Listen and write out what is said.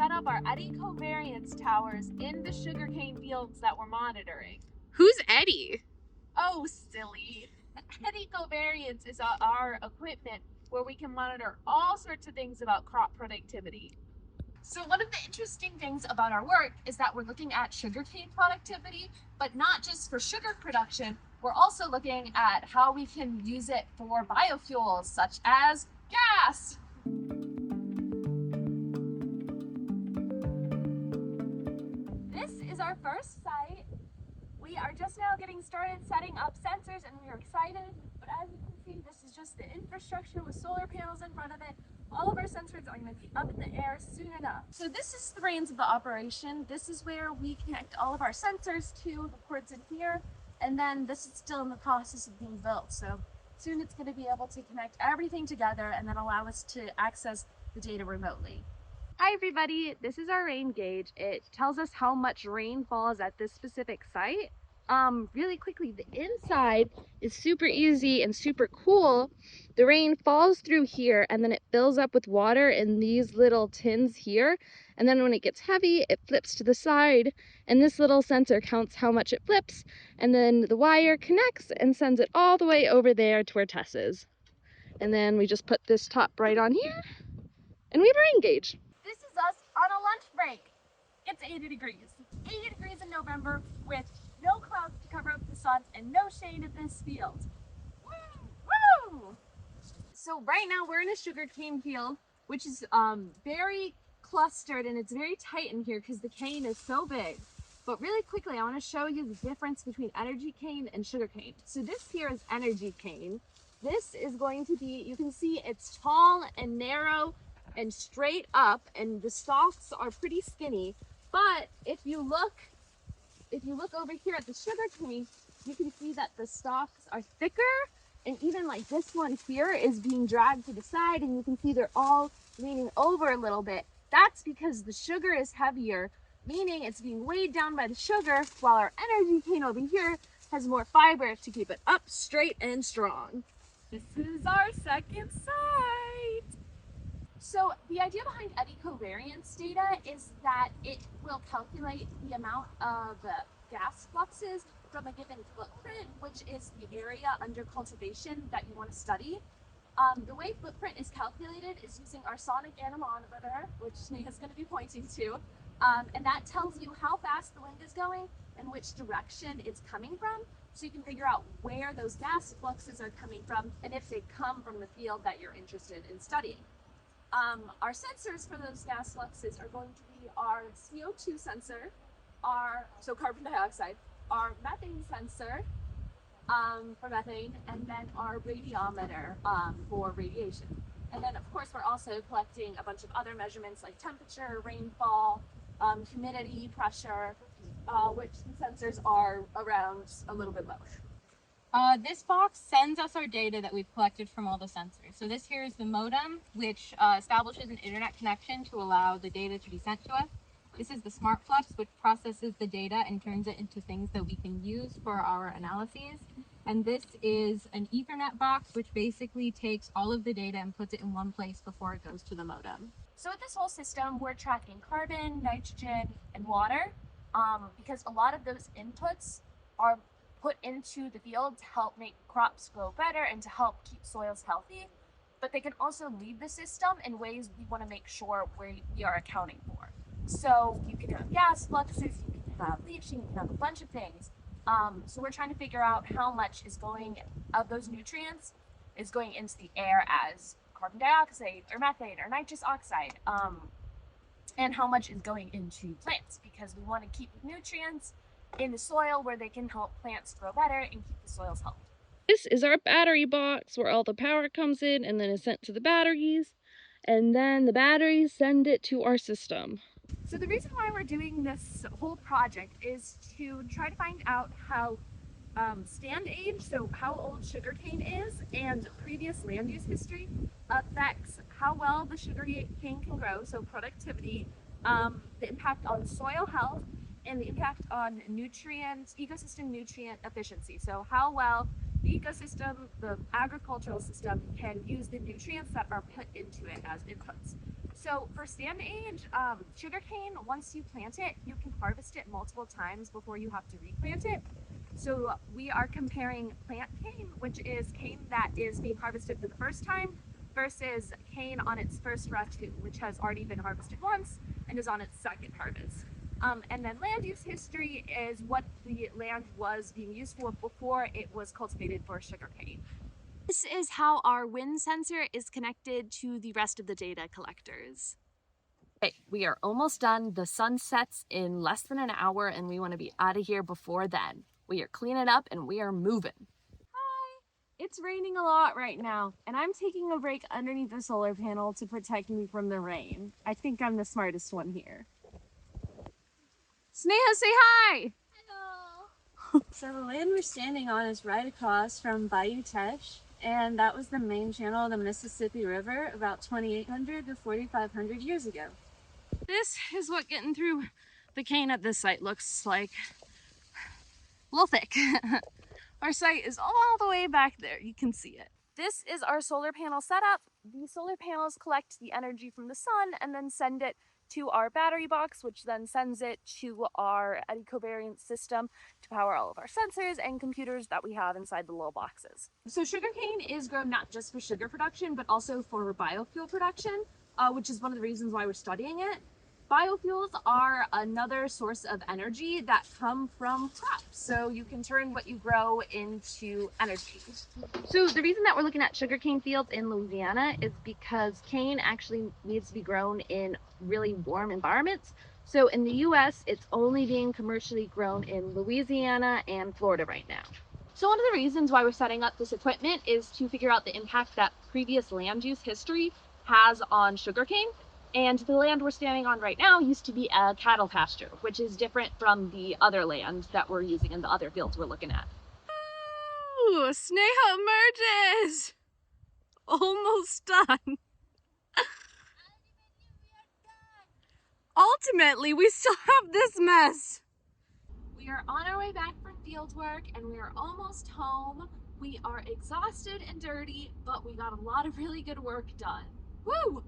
set up our eddy covariance towers in the sugarcane fields that we're monitoring. Who's Eddie? Oh, silly. Eddy covariance is our equipment where we can monitor all sorts of things about crop productivity. So one of the interesting things about our work is that we're looking at sugarcane productivity, but not just for sugar production. We're also looking at how we can use it for biofuels, such as gas. This is our first site. We are just now getting started setting up sensors and we are excited, but as you can see, this is just the infrastructure with solar panels in front of it. All of our sensors are going to be up in the air soon enough. So this is the brains of the operation. This is where we connect all of our sensors to the ports in here, and then this is still in the process of being built. So soon it's going to be able to connect everything together and then allow us to access the data remotely. Hi everybody, this is our rain gauge. It tells us how much rain falls at this specific site. Really quickly, the inside is super easy and super cool. The rain falls through here and then it fills up with water in these little tins here. And then when it gets heavy, it flips to the side and this little sensor counts how much it flips. And then the wire connects and sends it all the way over there to where Tess is. And then we just put this top right on here and we have a rain gauge. This is us on a lunch break. It's 80 degrees. 80 degrees in November with no clouds to cover up the sun and no shade at this field. Woo! Woo! So right now we're in a sugarcane field, which is very clustered and it's very tight in here because the cane is so big. But really quickly, I want to show you the difference between energy cane and sugarcane. So this here is energy cane. This is going to be, you can see it's tall and narrow and straight up, and the stalks are pretty skinny. But if you look over here at the sugarcane, you can see that the stalks are thicker, and even like this one here is being dragged to the side, and you can see they're all leaning over a little bit. That's because the sugar is heavier, meaning it's being weighed down by the sugar, while our energy cane over here has more fiber to keep it up, straight, and strong. This is our second site. So the idea behind eddy covariance data is that it will calculate the amount of gas fluxes from a given footprint, which is the area under cultivation that you want to study. The way footprint is calculated is using our sonic anemometer, which Sneha's going to be pointing to, and that tells you how fast the wind is going and which direction it's coming from, so you can figure out where those gas fluxes are coming from and if they come from the field that you're interested in studying. Our sensors for those gas fluxes are going to be our CO2 sensor, so carbon dioxide, our methane sensor for methane, and then our radiometer for radiation. And then of course we're also collecting a bunch of other measurements like temperature, rainfall, humidity, pressure, which the sensors are around a little bit lower. This box sends us our data that we've collected from all the sensors. So this here is the modem, which establishes an internet connection to allow the data to be sent to us. This is the smart flux, which processes the data and turns it into things that we can use for our analyses. And this is an Ethernet box, which basically takes all of the data and puts it in one place before it goes to the modem. So with this whole system, we're tracking carbon, nitrogen, and water, because a lot of those inputs are put into the field to help make crops grow better and to help keep soils healthy, but they can also leave the system in ways we want to make sure we are accounting for. So you can have gas fluxes, you can have leaching, you can have a bunch of things. So we're trying to figure out how much is going of those nutrients is going into the air as carbon dioxide or methane or nitrous oxide, and how much is going into plants, because we want to keep nutrients in the soil where they can help plants grow better and keep the soils healthy. This is our battery box where all the power comes in and then is sent to the batteries, and then the batteries send it to our system. So the reason why we're doing this whole project is to try to find out how stand age, so how old sugarcane is, and previous land use history affects how well the sugarcane can grow, so productivity, the impact on soil health, and the impact on ecosystem nutrient efficiency. So how well the ecosystem, the agricultural system, can use the nutrients that are put into it as inputs. So for stand age, sugarcane, once you plant it, you can harvest it multiple times before you have to replant it. So we are comparing plant cane, which is cane that is being harvested for the first time, versus cane on its first ratu, which has already been harvested once and is on its second harvest. And then land use history is what the land was being used for before it was cultivated for sugarcane. This is how our wind sensor is connected to the rest of the data collectors. Okay, we are almost done. The sun sets in less than an hour and we want to be out of here before then. We are cleaning up and we are moving. Hi! It's raining a lot right now, and I'm taking a break underneath the solar panel to protect me from the rain. I think I'm the smartest one here. Sneha, say hi! So the land we're standing on is right across from Bayou Teche, and that was the main channel of the Mississippi River about 2,800 to 4,500 years ago. This is what getting through the cane at this site looks like. A little thick. Our site is all the way back there. You can see it. This is our solar panel setup. The solar panels collect the energy from the sun and then send it to our battery box, which then sends it to our eddy covariance system to power all of our sensors and computers that we have inside the little boxes. So sugarcane is grown not just for sugar production, but also for biofuel production, which is one of the reasons why we're studying it. Biofuels are another source of energy that come from crops. So you can turn what you grow into energy. So the reason that we're looking at sugarcane fields in Louisiana is because cane actually needs to be grown in really warm environments. So in the US, it's only being commercially grown in Louisiana and Florida right now. So one of the reasons why we're setting up this equipment is to figure out the impact that previous land use history has on sugarcane. And the land we're standing on right now used to be a cattle pasture, which is different from the other land that we're using in the other fields we're looking at. Ooh, Sneha emerges! Almost done. Ultimately, we still have this mess. We are on our way back from fieldwork and we are almost home. We are exhausted and dirty, but we got a lot of really good work done. Woo!